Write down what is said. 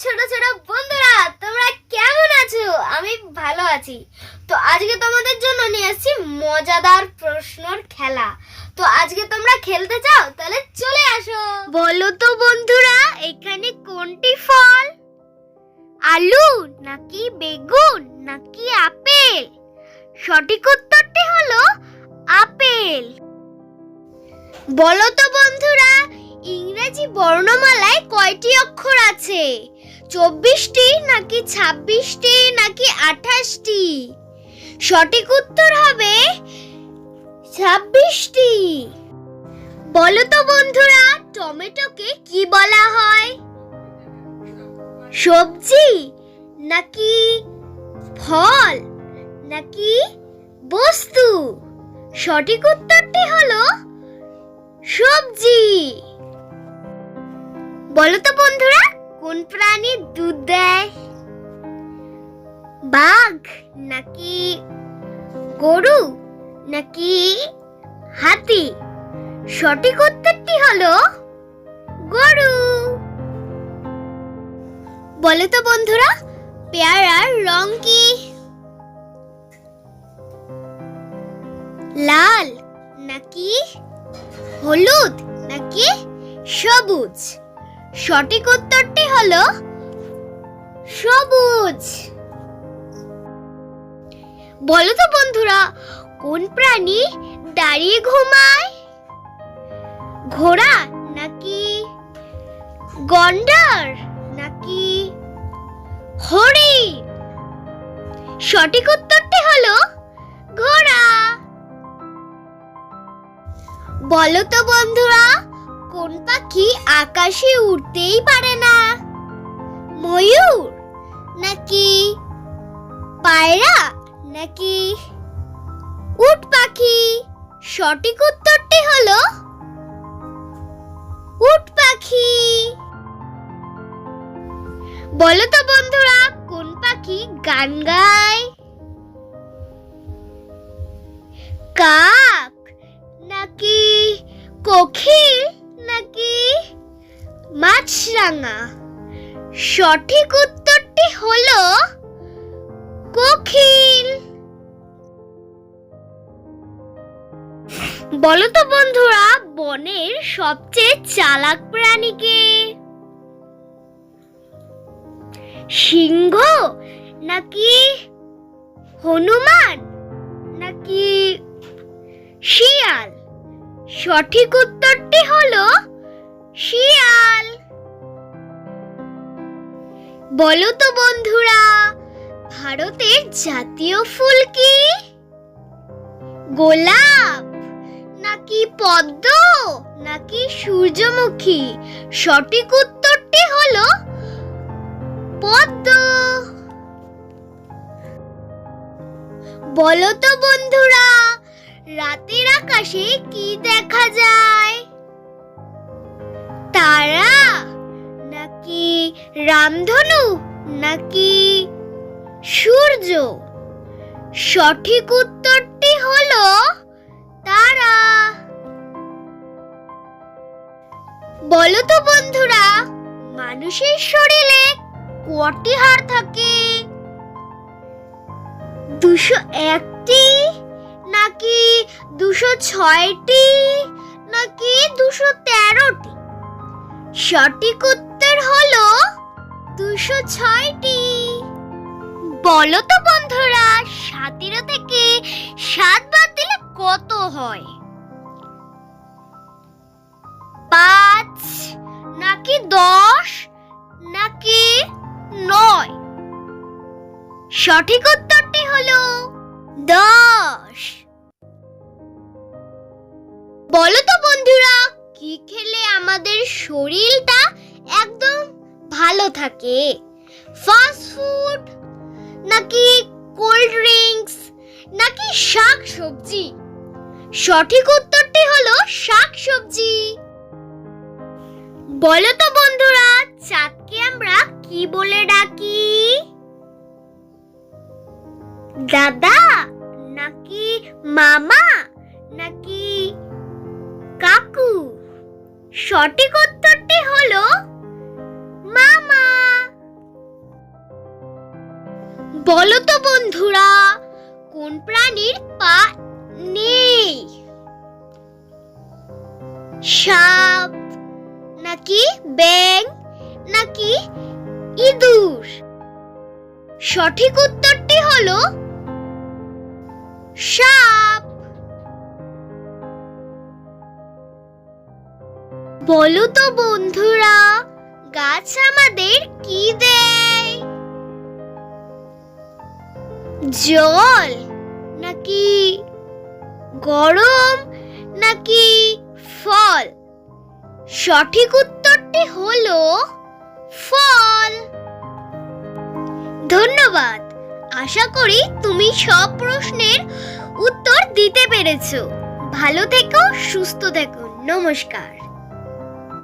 ছোট ছোট বন্ধুরা, তোমরা কেমন আছো? আমি ভালো আছি। তো আজকে তোমাদের জন্য নিয়ে আসছি মজাদার প্রশ্নের খেলা। তো আজকে তোমরা খেলতে চাও? তাহলে চলে আসো। বলো তো বন্ধুরা, এখানে কোনটি ফল? আলু নাকি বেগুন নাকি আপেল? সঠিক উত্তরটি হলো আপেল। বলো তো বন্ধুরা, ইংরেজি বর্ণমালায় কয়টি অক্ষর আছে? 24টি নাকি 26টি নাকি 28টি? সঠিক উত্তর হবে 26টি। বলো তো বন্ধুরা, টমেটোকে কি বলা হয়? সবজি নাকি ফল নাকি বস্তু? সঠিক উত্তরটি হলো সবজি। বলো তো বন্ধুরা, কোন প্রাণী দুধ দেয়? বাঘ নাকি গরু নাকি হাতি? সঠিক উত্তরটি হলো গরু। বলো তো বন্ধুরা, পেয়ারার রং কি? লাল নাকি হলুদ নাকি সবুজ? সঠিক উত্তরটি হলো সবুজ। বলো তো বন্ধুরা, কোন প্রাণী দাঁড়িয়ে ঘুমায়? ঘোড়া নাকি গন্ডার নাকি হরিণ? সঠিক উত্তরটি হলো ঘোড়া। বলো তো বন্ধুরা, কোন পাখি আকাশে উড়তেই পারে না? ময়ূর নাকি পায়রা নাকি উট পাখি? সঠিক উত্তরটি হলো উট পাখি। বলো তো বন্ধুরা, কোন পাখি গান গায়? কাক নাকি কোকিল নাকি মাছরাঙা? সঠিক উত্তরটি হলো কোকিল। বলো তো বন্ধুরা, বনের সবচেয়ে চালাক প্রাণী কে? সিংহ নাকি হনুমান নাকি শিয়াল? সঠিক উত্তরটি হলো শিয়াল। বলো তো বন্ধুরা, ভারতের জাতীয় ফুল কি? গোলাপ নাকি পদ্ম নাকি সূর্যমুখী? সঠিক উত্তরটি হলো পদ্ম। বলো তো বন্ধুরা, রাতের আকাশে কি দেখা যায়? তারা নাকি রামধনু নাকি সূর্য? সঠিক উত্তরটি হলো তারা। বলো তো বন্ধুরা, মানুষের শরীরে কয়টি হাড় থাকে? 201টি নাকি 206টি নাকি 213টি? সঠিক উত্তর হলো 206টি। বলো তো বন্ধুরা, 17 থেকে 7 বাদ দিলে কত হয়? 5 নাকি 10 নাকি 9? সঠিক উত্তরটি হলো 10। বলো তো বন্ধুরা, কি খেলে আমাদের শরীরটা একদম ভালো থাকে? ফাস্ট ফুড নাকি কোল্ড ড্রিঙ্কস নাকি শাক সবজি? সঠিক উত্তরটি হলো শাক সবজি। বলো তো বন্ধুরা, চাঁদকে আমরা কি বলে ডাকি? দাদা নাকি মামা নাকি কাকু? সঠিক উত্তরটি হলো মামা। বলো তো বন্ধুরা, কোন প্রাণীর পা নেই? সাপ নাকি ব্যাঙ নাকি ইঁদুর? সঠিক উত্তরটি হলো সাপ। বলো তো বন্ধুরা, গাছ আমাদের কি দেয়? জল নাকি গরম নাকি ফল? সঠিক উত্তরটি হলো ফল। ধন্যবাদ। আশা করি তুমি সব প্রশ্নের উত্তর দিতে পেরেছো। ভালো থেকো, সুস্থ থেকো। নমস্কার।